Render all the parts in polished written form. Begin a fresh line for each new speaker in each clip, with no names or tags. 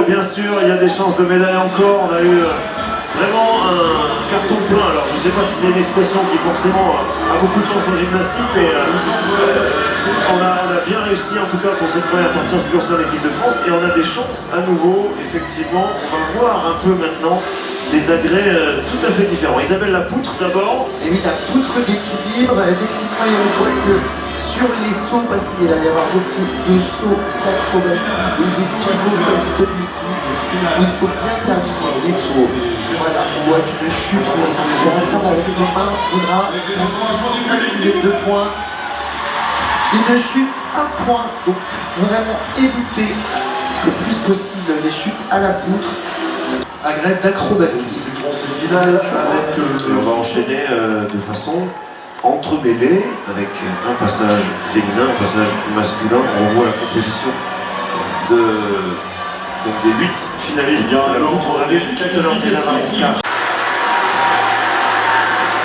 bien sûr, il y a des chances de médaille encore. On a eu vraiment un carton plein. Alors je ne sais pas si c'est une expression qui forcément a beaucoup de chance en gymnastique, mais on a bien réussi en tout cas pour cette première partie inscription en équipe de France. Et on a des chances à nouveau, effectivement. On va voir un peu maintenant des agrès tout à fait différents. Isabelle, la poutre d'abord.
Et oui, la poutre d'équilibre, effectivement, il faut que sur les sauts, parce qu'il va y avoir beaucoup de sauts d'acrobatie et des pivots comme celui-ci, où il faut bien terminer les tours. Voilà, on voit qu'une chute se rattrape avec les mains, faudra 2 points. Une chute, 1 point, donc vraiment éviter le plus possible les chutes à la poutre. Agrès d'acrobatie.
On va enchaîner de façon entremêlée avec un passage féminin, un passage masculin. On voit la composition donc des 8 finalistes de la poutre. On avait vu tout à l'heure Diana Marinska.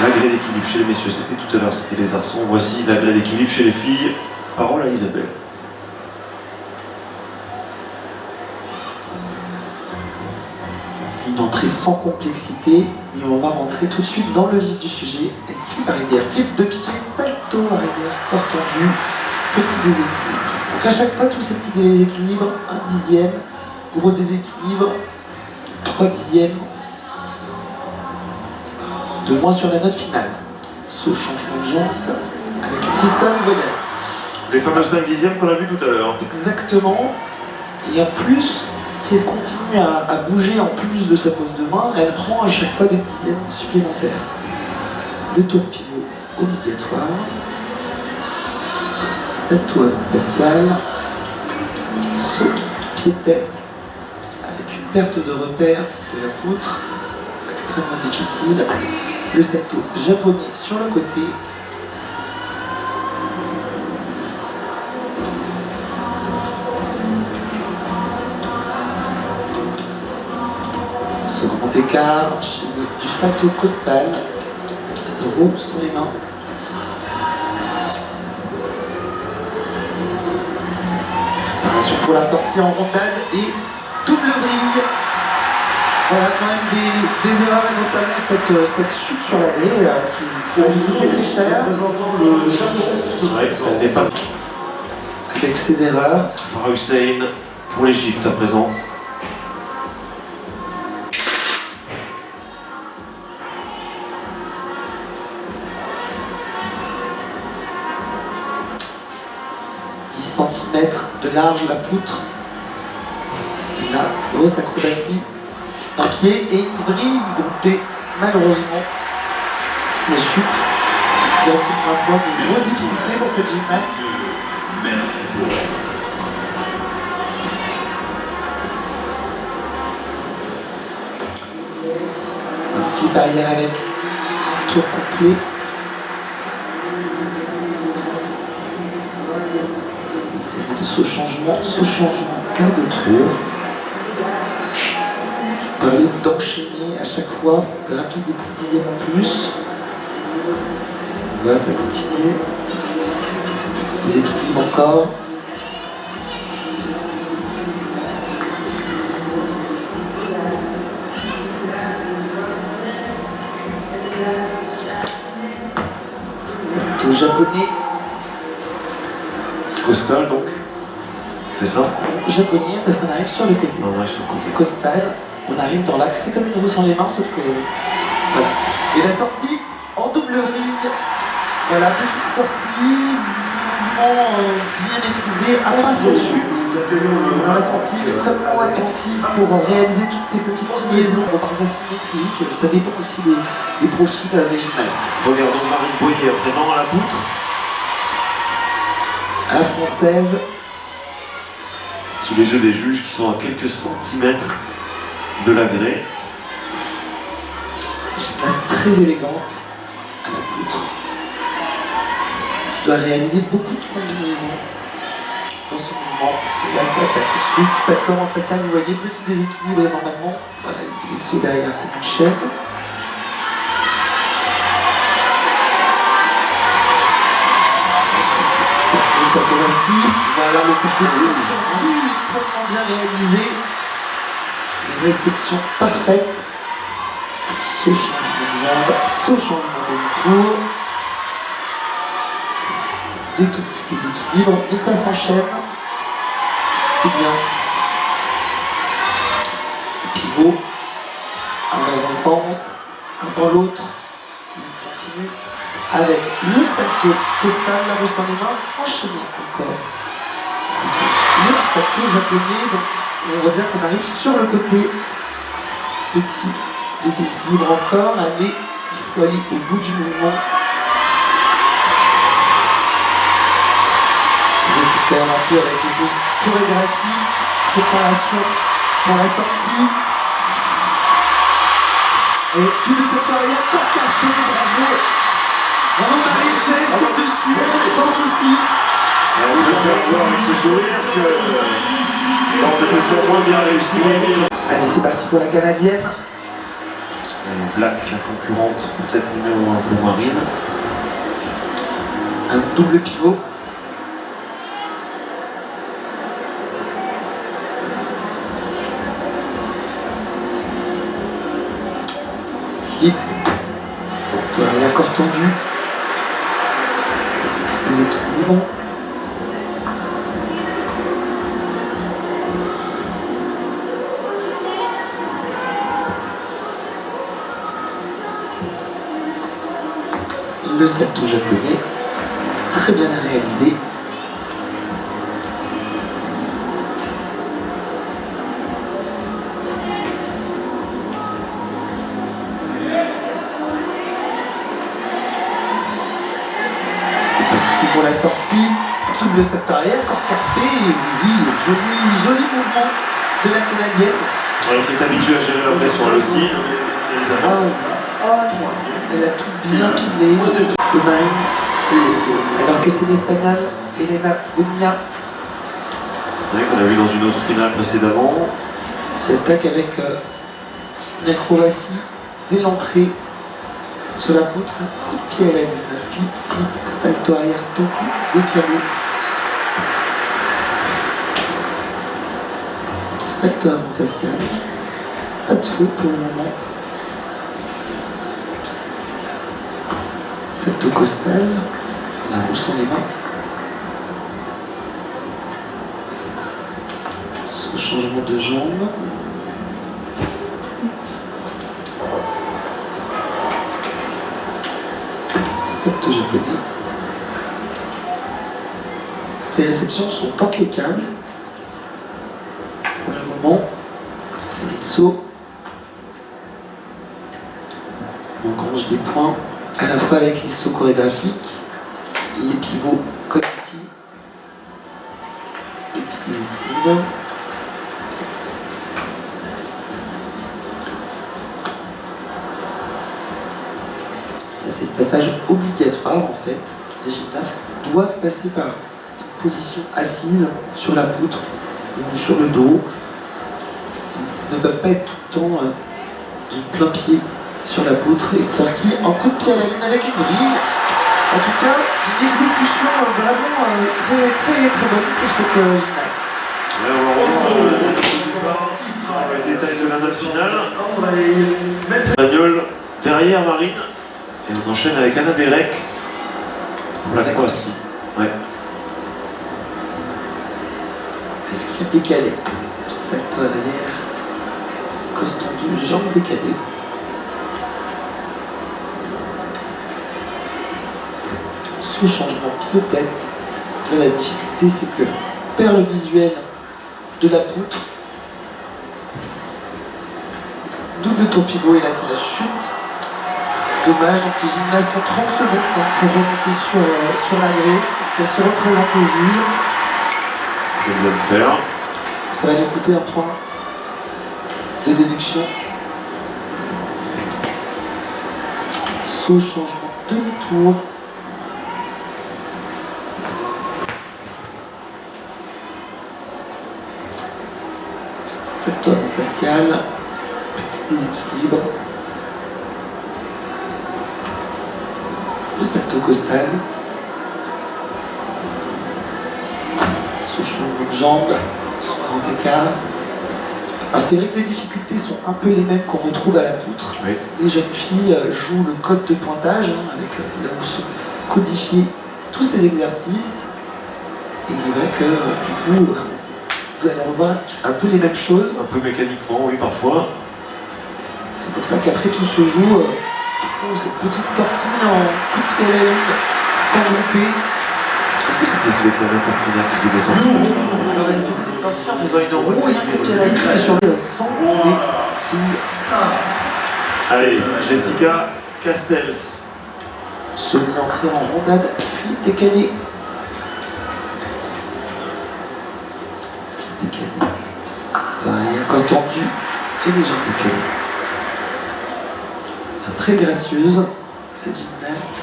L'agrès d'équilibre chez les messieurs, c'était tout à l'heure, c'était les arçons. Voici l'agrès d'équilibre chez les filles. Parole à Isabelle.
Une entrée sans complexité, et on va rentrer tout de suite dans le vif du sujet. Elle flip arrière, flip de pied, salto arrière, corps tendu, petit déséquilibre. Donc à chaque fois, tous ces petits déséquilibres, 1 dixième, gros déséquilibre, 3 dixièmes, de moins sur la note finale. Ce changement de jambe avec un petit sol voyelle.
Les fameux 5 dixièmes qu'on a vu tout à l'heure.
Exactement. Et en plus, si elle continue à bouger en plus de sa pose de main, elle prend à chaque fois des dizaines supplémentaires. Le tour pivot obligatoire. Salto facial. Saut pied-tête. Avec une perte de repère de la poutre. Extrêmement difficile. Le salto japonais sur le côté. Ce grand écart enchaîné du salto costal, roue sur les mains. Préparation pour la sortie en rondade et double vrille. Voilà quand même des erreurs, et notamment cette chute sur la grille qui a coûté très cher.
Le Japon, elle n'est pas.
Avec ses erreurs.
Farah Hussein pour l'Égypte à présent.
Centimètres de large la poutre. Et là, grosse acrobatie. Un pied et une vrille groupée, malheureusement. C'est la chute. Directement un point, mais grosse difficulté pour cette gymnaste.
Merci pour
Un flip arrière avec un tour complet. De ce changement quart de tour. Parler d'enchaîner à chaque fois, rapide des petits dixièmes en plus. Voilà, ça continue. Petit déséquilibre encore. Salto japonais.
Costal donc. C'est ça?
Japonais, parce qu'on arrive sur le côté.
On arrive sur le côté.
Costal, on arrive dans l'axe, c'est comme une roue sans les mains, sauf que... Voilà. Et la sortie en double vrille. Voilà, petite sortie, mouvement bien maîtrisé, après cette chute. On l'a senti extrêmement attentif pour réaliser toutes ces petites liaisons par sa symétrique. Ça dépend aussi des profils des gymnastes.
Regardons Marine Boyer à présent à la poutre.
À la française.
Sous les yeux des juges qui sont à quelques centimètres de l'agrès.
Gymnaste très élégante à la poutre. Qui doit réaliser beaucoup de combinaisons dans ce mouvement. Et là, ça attaque tout de suite. Salto en facial, vous voyez, petit déséquilibre normalement. Voilà, les sauts derrière qu'on enchaîne. Ensuite, cette acrobatie. Voilà, le salto tendu, extrêmement bien réalisé. réception parfaite. Ce changement de jambe, ce changement de tour. Des tout petits déséquilibres, mais ça s'enchaîne. C'est bien. Pivot, un dans un sens, un dans l'autre. Il continue avec le salto costal, la bosse dans les mains, enchaîné encore. Le salto japonais, donc on voit bien qu'on arrive sur le côté. Petit déséquilibre encore, allez, il faut aller au bout du mouvement. On récupère un peu avec les pauses chorégraphiques, préparation pour la sortie. Et tout le secteur arrière, corps carpé, bravo. Vraiment Marine Céleste dessus, sans souci.
On peut faire voir avec ce sourire que lors de questions moins bien réussies.
Allez, c'est parti pour la canadienne.
Black, la concurrente, peut-être numéro 1 pour Marine.
Un double pivot. Flip. Salto arrière, corps tendu. Petit déséquilibre. Le salto japonais, très bien réalisé. C'est parti pour la sortie. Double salto arrière, corps carpé. Oui, joli mouvement de la canadienne.
Elle est habituée à gérer la pression elle aussi.
Elle a tout bien pilé. Alors que c'est l'Espagnole Elena Unia
Qu'on a vu dans une autre finale précédemment.
qui attaque avec une acrobatie dès l'entrée sur la poutre. Coup de pied à la lune. Flip, flip, salto arrière tendu, décalé. Salto avant facial. Pas de feu pour le moment. Salto costal, la roue sans les mains. Ce changement de jambe. Salto japonais. Ces réceptions sont impeccables. Pour le moment, c'est des sauts. On engrange des points. À la fois avec les sauts chorégraphiques, les pivots comme ici, les petits déséquilibres. Ça c'est le passage obligatoire en fait. Les gymnastes doivent passer par une position assise sur la poutre ou sur le dos. Ils ne peuvent pas être tout le temps du plein pied sur la poutre et sortie en coup de pied à la lune avec une brille. En tout cas, une exécution vraiment très bonne pour cette gymnaste.
Ouais, on va revoir le détail de la note finale. Manuel derrière Marine. Et on enchaîne avec Anna Derek pour la Croatie. Ouais.
Flip décalé, salto arrière, cos tendu, jambe décalée. Ce changement pied-tête, là la difficulté c'est que on perd le visuel de la poutre. Double tour pivot et là c'est la chute. Dommage, donc les gymnastes ont 30 secondes pour remonter sur la grille, pour qu'elle se représente au juge.
Ce qu'elle vient de faire.
Ça va lui coûter un point de déduction. Saut changement demi-tour. Secteur facial, petit déséquilibre. Le salto costal. Ce changement de jambe, son grand écart. Alors c'est vrai que les difficultés sont un peu les mêmes qu'on retrouve à la poutre.
Oui.
Les jeunes filles jouent le code de pointage, hein, avec là où sont codifiés tous ces exercices. Et il est vrai que du coup, vous allez revoir un peu les mêmes choses.
Un peu mécaniquement, oui, parfois.
C'est pour ça qu'après tout se joue cette petite sortie en coup de pied à la ligne, enveloppée.
Est-ce que c'était Svetlana Korkina qui faisait des sorties comme ça?
Alors elle faisait des sorties en faisant une roue et un coup de pied à la ligne sur les 100 des filles.
Allez, Jessica Castells.
Jolie entrée en rondade, fille décalée. Fille décalée. C'est arrière, corps tendu et les jambes décalées. Très gracieuse, cette gymnaste.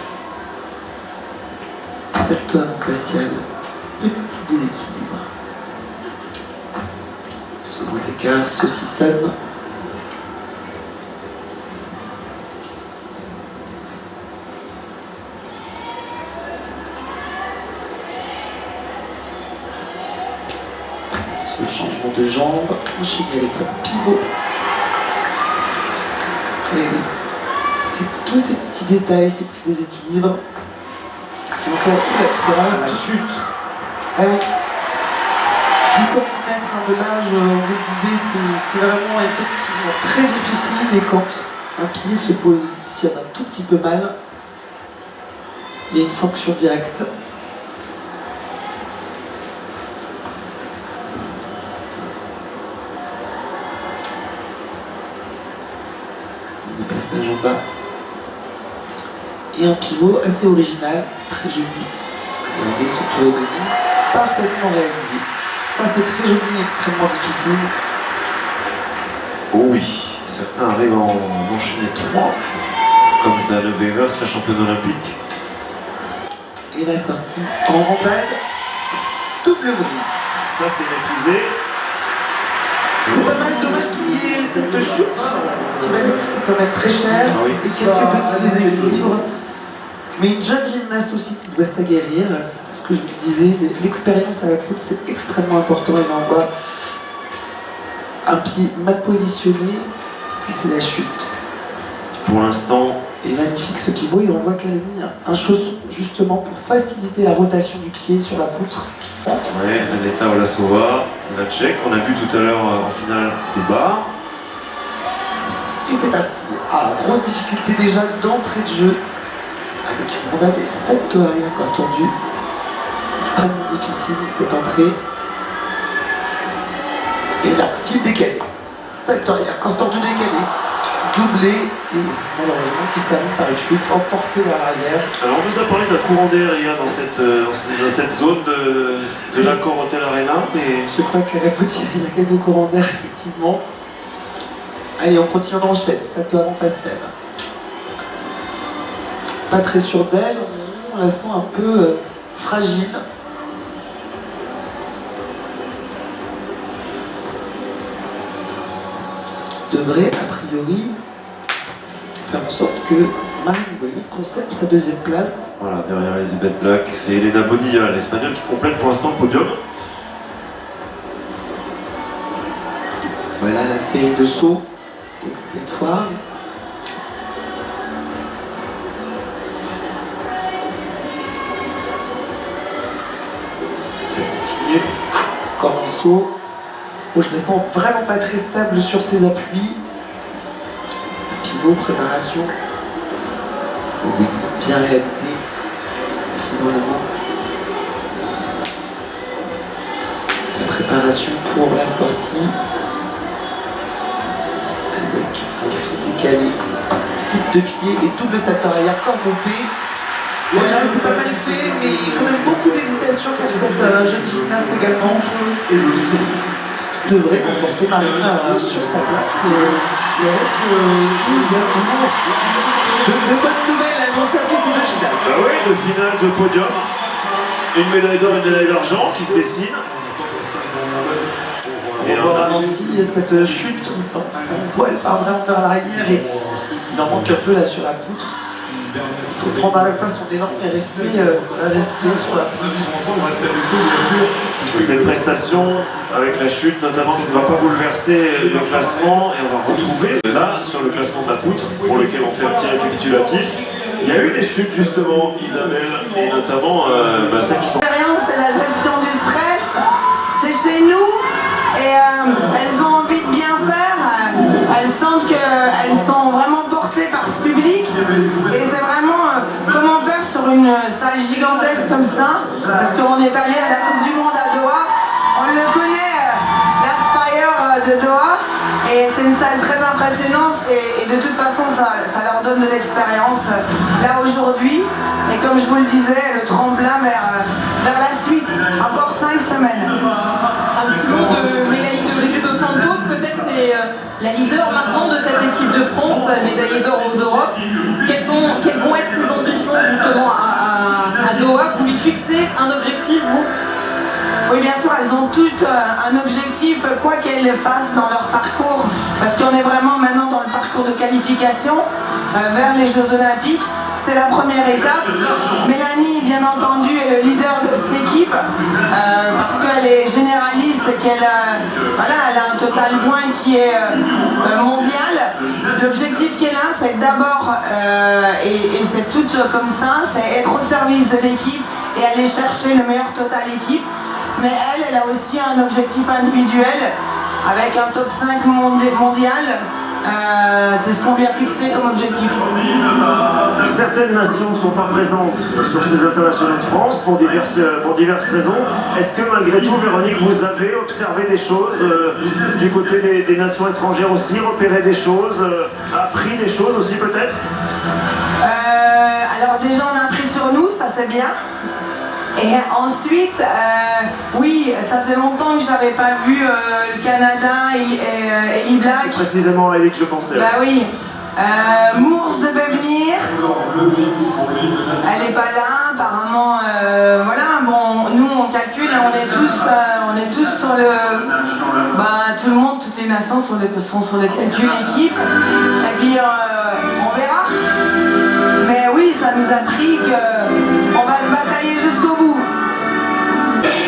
Septum facial, petit déséquilibre. Second écart, saucissane. Ce changement de jambe, enchaîné avec un pivot. Et oui. C'est tous ces petits détails, ces petits déséquilibres qui vont faire toute la différence.
La chute.
Ah oui. 10 cm de large, on vous le disait, c'est vraiment effectivement très difficile. Et quand un pied se positionne un tout petit peu mal, il y a une sanction directe. Le passage en bas. Et un pivot assez original, très joli. Regardez ce tour de demi, parfaitement réalisé. Ça c'est très joli et extrêmement difficile.
Oh oui, certains arrivent à en enchaîner 3, comme Zane Weavers, la championne olympique.
Et la sortie en rondade, double vrille.
Ça, c'est maîtrisé.
C'est pas mal, dommage qu'il y ait cette chute qui va lui coûter quand même très cher,
Ah oui.
et quelques petits déséquilibres. Mais une jeune gymnaste aussi qui doit s'aguerrir, ce que je lui disais, l'expérience à la poutre c'est extrêmement important. Elle envoie un pied mal positionné et c'est la chute.
Pour l'instant,
Et magnifique ce pivot, et on voit qu'elle a mis un chausson justement pour faciliter la rotation du pied sur la poutre.
ouais, Aneta Olasova, la tchèque, qu'on a vu tout à l'heure en finale des barres.
Et c'est parti. Ah, grosse difficulté déjà d'entrée de jeu. Avec une rondade et 7 tours arrière corps tendu. Extrêmement difficile cette entrée. Et là, fil décalé. 7 tours arrière corps tendu décalé. Doublé et malheureusement qui se termine par une chute emportée vers l'arrière.
Alors, on nous a parlé d'un courant d'air hier dans cette zone de l'Accor Hotel Arena, mais
Je crois qu'à la potière, il y a quelques courants d'air effectivement. Allez, on continue, on enchaîne. 7 tours en faciale. Pas très sûre d'elle, on la sent un peu fragile. Ce qui devrait, a priori, faire en sorte que Marine Boyer conserve sa deuxième place.
Voilà, derrière Elisabeth Black, c'est Elena Bonilla, l'Espagnole, qui complète pour l'instant le podium.
Voilà la série de sauts obligatoires. Ça continue. Encore un saut. Oh, je la sens vraiment pas très stable sur ses appuis. Pivot, préparation. Oui, bien réalisé. Pivot à la main. La préparation pour la sortie. Avec un fil décalé. Flip de pied et double salto arrière, corps groupé. Voilà, c'est pas mal fait, mais quand même beaucoup d'hésitation pour cette jeune gymnaste également. Ce qui devrait conforter Marine sur sa place. Il reste 12 heures. De bonnes nouvelles annoncées après ces deux finales.
bah oui, de finale, de podium. Une médaille d'or, une médaille d'argent qui se dessine.
Et on voit Nancy, cette chute, enfin, on voit elle part vraiment vers l'arrière et il en manque un peu là sur la poutre. faut prendre à la fois son élan et rester sur la poulie.
C'est une prestation avec la chute notamment qui ne va pas bouleverser le classement et on va retrouver là sur le classement de la poutre pour lequel on fait un petit récapitulatif. Il y a eu des chutes justement, Isabelle, et notamment celles qui sont...
L'expérience, c'est la gestion du stress, c'est chez nous et elles ont envie de bien faire, elles sentent qu'elles sont vraiment portées par ce public et c'est vraiment comment faire sur une salle gigantesque comme ça, parce qu'on est allé à la Coupe du Monde à Doha, on le connaît, l'Aspire de Doha, et c'est une salle très impressionnante et de toute façon ça leur donne de l'expérience là aujourd'hui, et comme je vous le disais, le tremplin vers la suite, encore 5 semaines.
Un petit mot de Mélanie de Jésus dos Santos, peut-être c'est la leader maintenant de cette équipe de France, médaillée d'or aux Europes. Quelles vont être ses ambitions justement à Doha? Vous lui fixez un objectif, vous?
Oui, bien sûr, elles ont toutes un objectif, quoi qu'elles fassent dans leur parcours, parce qu'on est vraiment maintenant dans le parcours de qualification vers les Jeux Olympiques. C'est la première étape. Mélanie, bien entendu, est le leader de cette équipe, parce qu'elle est généraliste et qu'elle elle a un total point qui est mondial. L'objectif qu'elle a, c'est d'abord, et c'est tout comme ça, c'est être au service de l'équipe et aller chercher le meilleur total équipe. Mais elle a aussi un objectif individuel avec un top 5 mondial. C'est ce qu'on lui a fixé comme objectif.
Certaines nations ne sont pas présentes sur ces internationaux de France pour diverses raisons. Est-ce que malgré tout, Véronique, vous avez observé des choses du côté des nations étrangères aussi, repéré des choses, appris des choses aussi peut-être?
Alors déjà on a appris sur nous, ça c'est bien. Et ensuite, oui, ça faisait longtemps que je n'avais pas vu le Canada et Ellie Black.
Précisément à Ellie que je pensais.
Bah oui. Mours devait venir. Elle n'est pas là, apparemment. Voilà, bon, nous on calcule, on est tous sur le. Bah, tout le monde, toutes les nations sont sur le calcul équipe. Et puis, on verra. Mais oui, ça nous a pris qu'on va se batailler jusqu'au bout.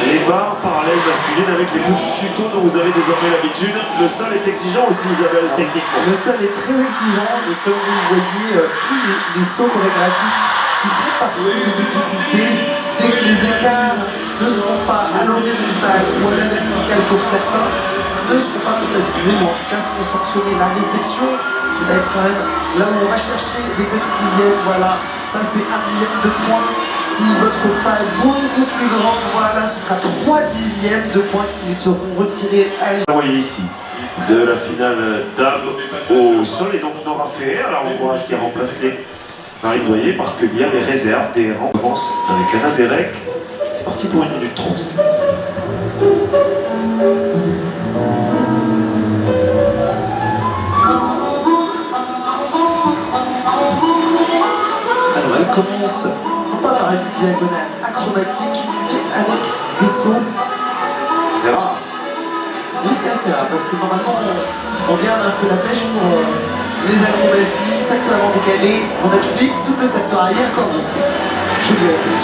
Les barres parallèles masculines avec les petits tutos dont vous avez désormais l'habitude. Le sol est exigeant aussi, Isabelle, techniquement.
Le sol est très exigeant et comme vous le voyez, tous les sauts chorégraphiques qui font partie des difficultés, c'est que les écarts ne seront pas à l'horizontale ou à la verticale pour certains, ne seront pas comptabilisés, mais en tout cas seront sanctionnés. La réception, qui va être quand même là où on va chercher des petits dixièmes, voilà, ça c'est 1 dixième de point. Si votre pas est beaucoup plus grande, voilà, ce sera 3 dixièmes de points qui seront retirés à
Vous voyez ici de la finale dames au sol et donc Nora Ferrer. Alors on voit ce qui est remplacé Marine Doyer parce qu'il y a des réserves, des rangs. On commence avec Anna Derek. C'est parti pour 1 minute 30.
Alors elle commence non pas par une diagonale acrobatique, mais avec des sauts.
C'est rare.
Oui, c'est assez rare, parce que normalement on garde un peu la pêche pour les acrobaties, secteur avant décalé, on a flip, double secteur arrière, cordon. Je vous laisse, bien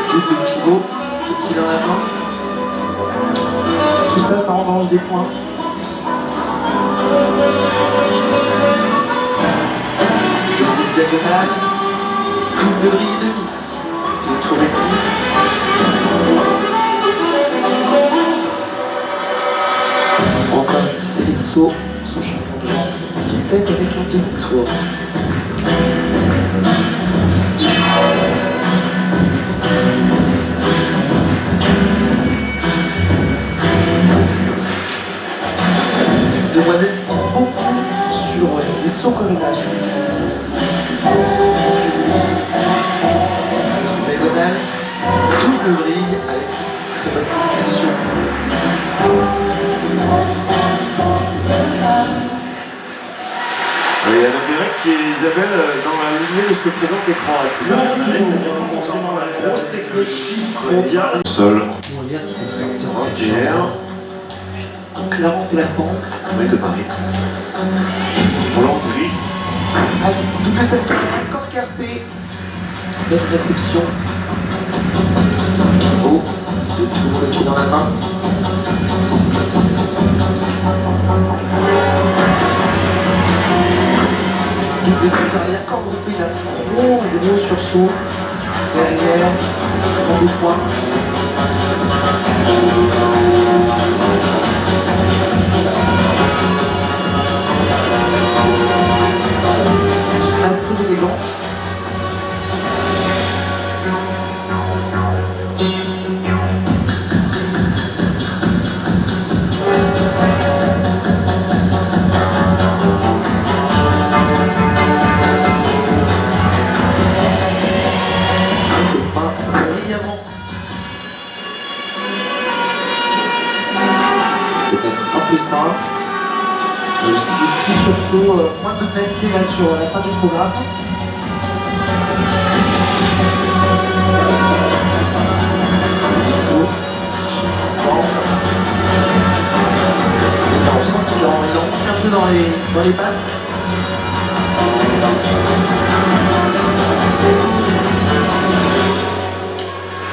double pivot, le petit dans la main. Tout ça, ça engrange des points. Deuxième diagonale, double grille demi, 2 tours et demi. Encore une série de sauts, son changement de jambe, petite tête avec un demi-tour. Demoiselle qui mise beaucoup sur les sauts chorégraphiques. Diagonale, double grille avec une très bonne position.
Et Anna Derek qui est
Isabelle, dans la lignée de ce que présente l'écran. C'est
Le reste, c'est-à-dire pas forcément la grosse technique mondiale.
Sol,
On va dire si c'est sorti en
Pierre,
un clat remplaçant.
oui, de Paris. Roland-Gris,
Allez, double secteur, corps carpé. Belle réception. Oh, deux tours, le pied dans la main. Double secteur arrière, corps gonflé, il a gros sursaut. Derrière, dans des points. Gymnaste très élégant. Se peint brillamment. Peut-être un peu simple. Il y a aussi des petits sursauts, moins de netteté là sur la fin du programme. Saut. On sent qu'il en manque un peu dans les pattes.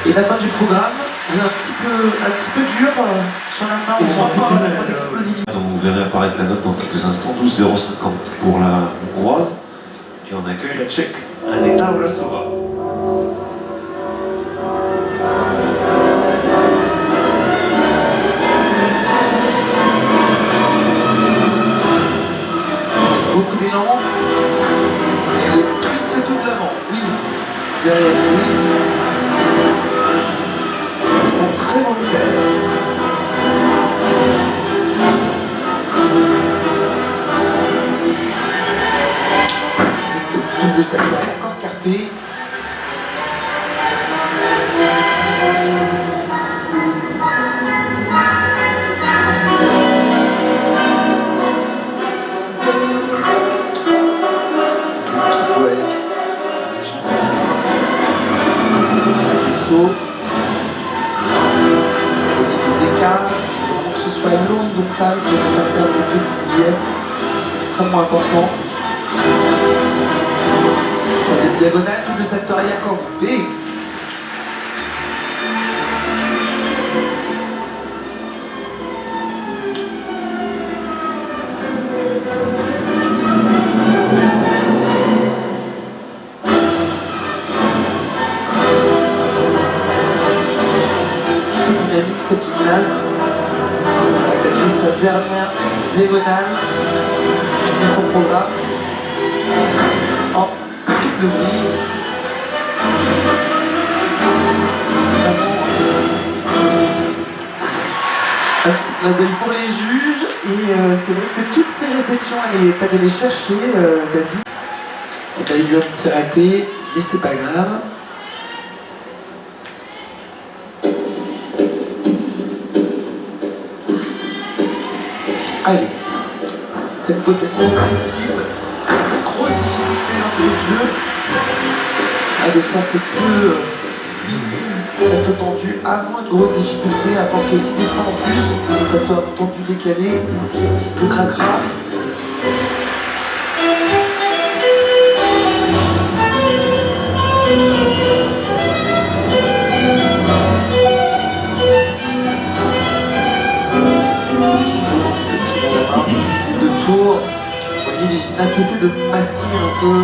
Et la fin du programme est un petit peu dur sur la fin, on sent qu'il y a un point d'explosivité.
Donc vous verrez apparaître la note dans quelques instants, 12,050 pour la hongroise. Et on accueille la tchèque, Aneta Vlasova.
Beaucoup d'élan. Et le twist doublement, oui. Bien réalisé. Ils sont très volontaires. Double salto arrière, corps carpé. Saut. Des écarts, que ce soit l'horizontal pour ne pas perdre des petits dixièmes, extrêmement important. Troisième diagonale, double salto arrière, corps coupé. Dynamique cette gymnaste. Elle a attaqué sa dernière diagonale. Fini son programme en double grille. Un petit clin d'œil pour les juges. Et c'est vrai que toutes ces réceptions, elle est allée les chercher, David. On a eu un petit raté, mais c'est pas grave. Allez, tempo flexible, grosse difficulté d'entrée de jeu. À des fois c'est peu salto tendu avant une grosse difficulté, apporte aussi des fois en plus, les saltos tendu décalé, c'est un petit peu cracra. De tour, vous voyez les gymnastes essaient de masquer un peu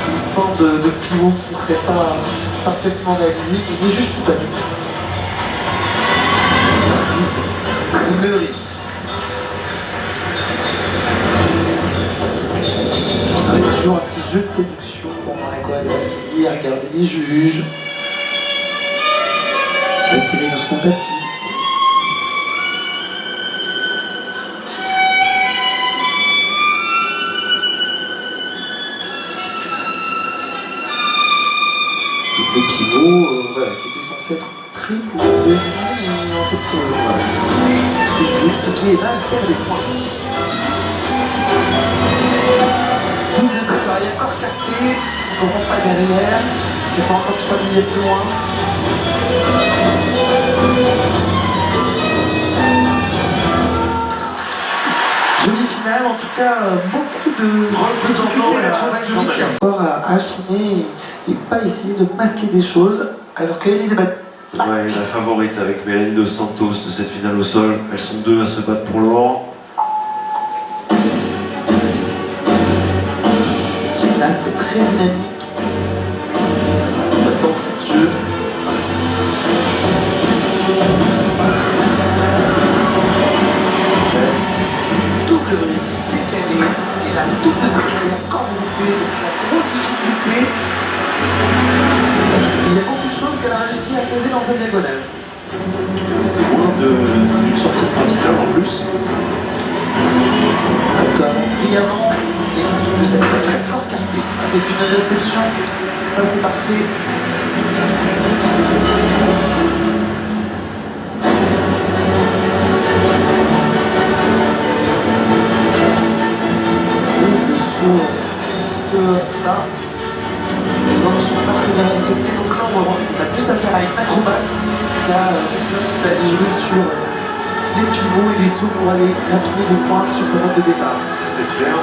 une forme de pivot qui ne serait pas parfaitement réalisé, mais les juges sont pas du tout. Double riz. Avec toujours un petit jeu de séduction pendant la chorégraphie, à regarder les juges, attirer leur sympathie. Le pivot, voilà, qui était censé être très pour le début, mais en fait, voilà. Ce que je vous expliquais, là, elle perd des points. saut arrière, corps carpé, grand pas derrière, c'est pas encore 3 milliers plus loin. Jolie finale, en tout cas, beaucoup de difficultés acrobatiques encore à affiner et pas essayer de masquer des choses, alors qu'Elisabeth
Ouais, la favorite avec Mélanie Dos Santos de cette finale au sol. Elles sont deux à se battre pour l'or.
Gymnaste très dynamique. Pas d'entrée de jeu. Double brique décalée et la double circulaire encore groupée, donc la grosse difficulté. Il y a beaucoup de choses qu'elle a réussi à poser dans sa diagonale.
Et on était loin d'une sortie praticable en plus.
Salto avant brillamment et une double circulaire corps carpé avec une réception. Ça c'est parfait. Le saut un petit peu là. Les ordres ne sont pas très bien respectés, donc là on a plus affaire à une acrobate qui va aller jouer sur les pivots et les sauts pour aller rapiner des points sur sa note de départ.
Ça c'est clair.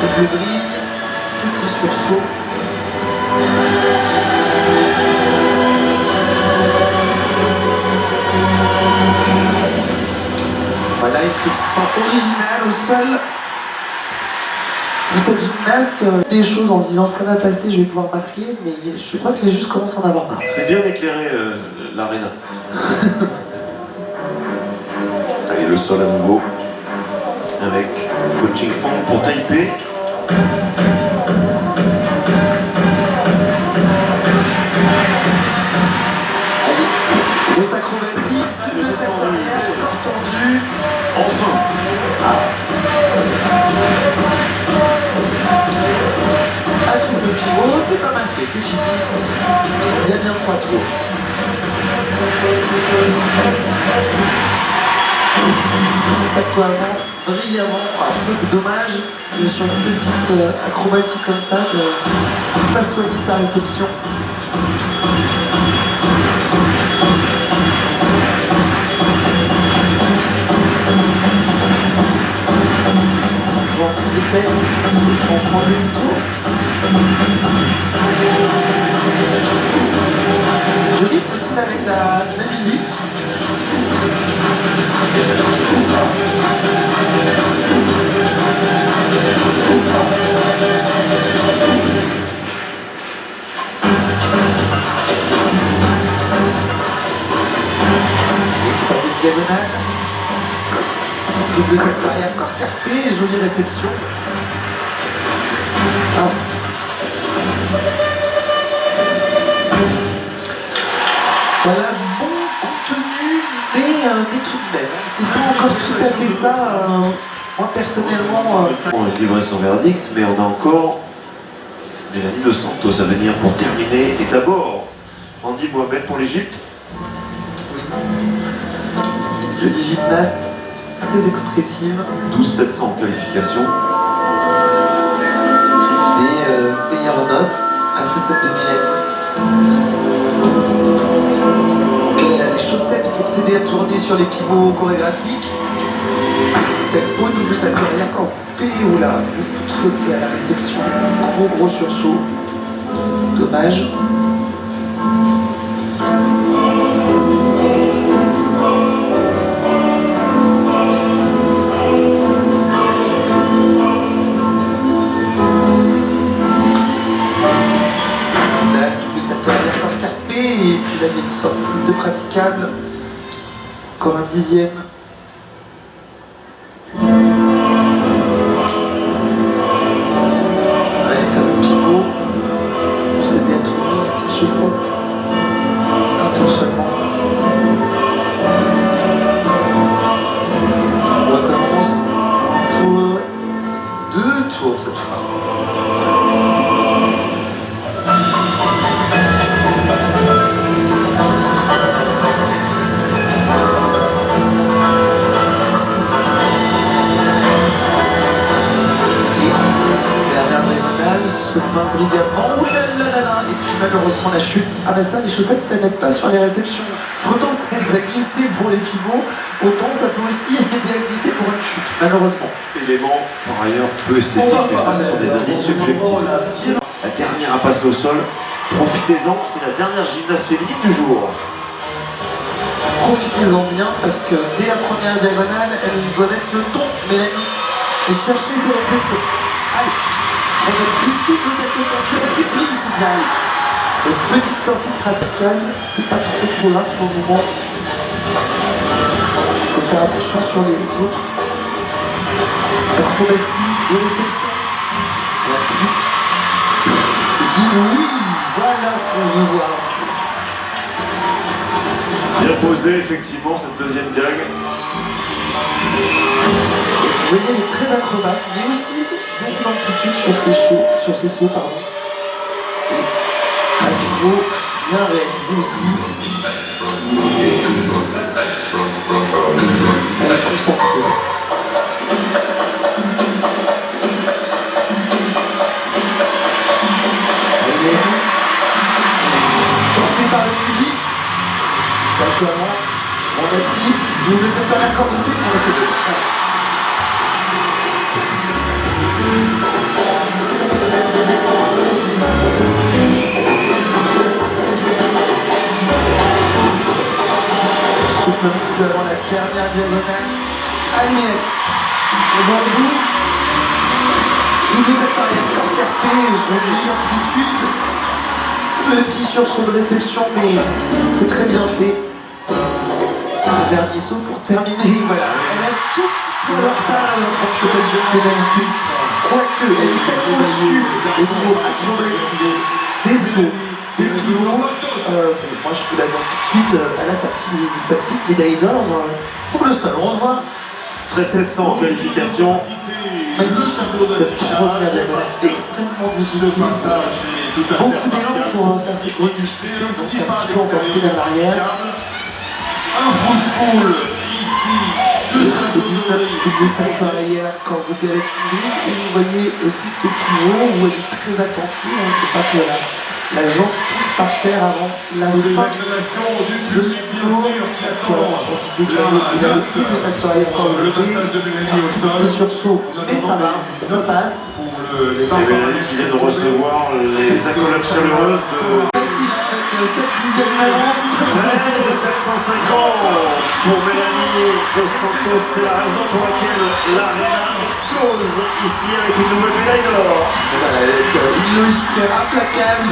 Double grille, petit sursaut. Voilà une petite fin originale au sol de cette gymnaste. Des choses en se disant ça va passer, je vais pouvoir masquer, mais je crois que les juges commencent à en avoir marre.
C'est bien éclairé l'aréna. Allez, le sol à nouveau. Avec coaching fond pour Taipei.
Allez, grosse acrobatie, double salto arrière, corps tendu.
Enfin.
Un triple pivot, c'est pas mal fait, c'est fini. Il y a bien 3 tours. Salto avant, brillamment. Alors ça c'est dommage, que sur une petite acrobatie comme ça, de ne pas soigner sa réception. Peut-être le changement de tour. Joli possible avec la musique. Et troisième diagonale. Double salto arrière, corps carpé, jolie réception. Ah. Voilà, bon contenu, mais tout de même. C'est pas encore tout à fait ça. Moi personnellement.
On a livré son verdict, mais on a encore Mélanie Dos Santos à venir pour terminer. Et d'abord, Andy Mohamed pour l'Égypte.
Jolie gymnaste, très expressive.
12-700 en qualification.
Des meilleures notes après celle de Mélanie. Elle a des chaussettes pour s'aider à tourner sur les pivots chorégraphiques. Tempo, double salto arrière, corps coupé, ou là, beaucoup de sauts à la réception. Gros sursaut. Dommage. Et puis là, il y a une sortie de praticable, comme un dixième. Allez, faire le pivot pour s'aider à tourner, une petite chaussette. Un tour seulement. On recommence tour, 2 tours cette fois. lancement, la chute. Ah bah ça, les chaussettes, ça n'aide pas sur les réceptions. Autant ça aide à glisser pour les pivots, autant ça peut aussi aider à glisser pour une chute, malheureusement.
Élément par ailleurs peu esthétique, mais ça ce sont des indices subjectifs. La dernière à passer au sol, profitez-en, c'est la dernière gymnaste féminine du jour.
Profitez-en bien parce que dès la première diagonale, elle doit mettre le ton, Mélanie, et chercher ses réceptions. Allez, on va plus toute cette tension avec une prise. Allez, une petite sortie praticale, c'est pas trop grave pour le moment. Il faut faire attention sur les autres. Acrobatie de réception. La flûte. C'est dit oui, voilà ce qu'on veut voir.
Bien posé, effectivement, cette deuxième diag.
Vous voyez, elle est très acrobate, mais aussi beaucoup d'amplitude sur ses sauts, pardon. Et un pivot bien réalisé aussi. Elle est concentrée. Elle est portée par le public. Exactement. On a dit, double secteur accord de pied pour laisser deux. Souffle un petit peu avant la dernière diagonale. Allez, Mylène. Devant vous. Double secteur arrière, corps carpé, jolie amplitude. Petit sursaut de réception, mais c'est très bien fait. Dernier saut pour terminer, voilà. Elle a tout petit peu de retard en protection de pénalité. Quoique, elle est tellement au-dessus au niveau acrobatique, des sauts, des pivots. Moi, je vous l'annonce tout de suite, elle a sa petite médaille d'or pour le sol. On revoit.
13-700 en qualification.
Magnifique, cette première diagonale extrêmement difficile. Beaucoup d'élan pour faire cette grosse difficulté, donc un petit peu emporté vers l'arrière.
Un full ici,
Double salto arrière quand vous verrez tomber. Et vous voyez aussi ce pivot où elle est très attentive. Il ne faut pas que la jambe touche par terre avant la
sous les
fin.
acclamations du
Le
public, bien
pivot,
sûr, qui attend
il a le double salto arrière quand
le passage de Mélanie au sol.
petit sursaut, mais ça va, ça passe.
Pour les
Et Mélanie qui vient de recevoir les accolades chaleureuses de
Facile avec cette 10e balance.
13-750 pour Mélanie Dos Santos. C'est la raison pour laquelle l'arena explose ici avec une nouvelle médaille d'or.
Voilà, avec une logique implacable.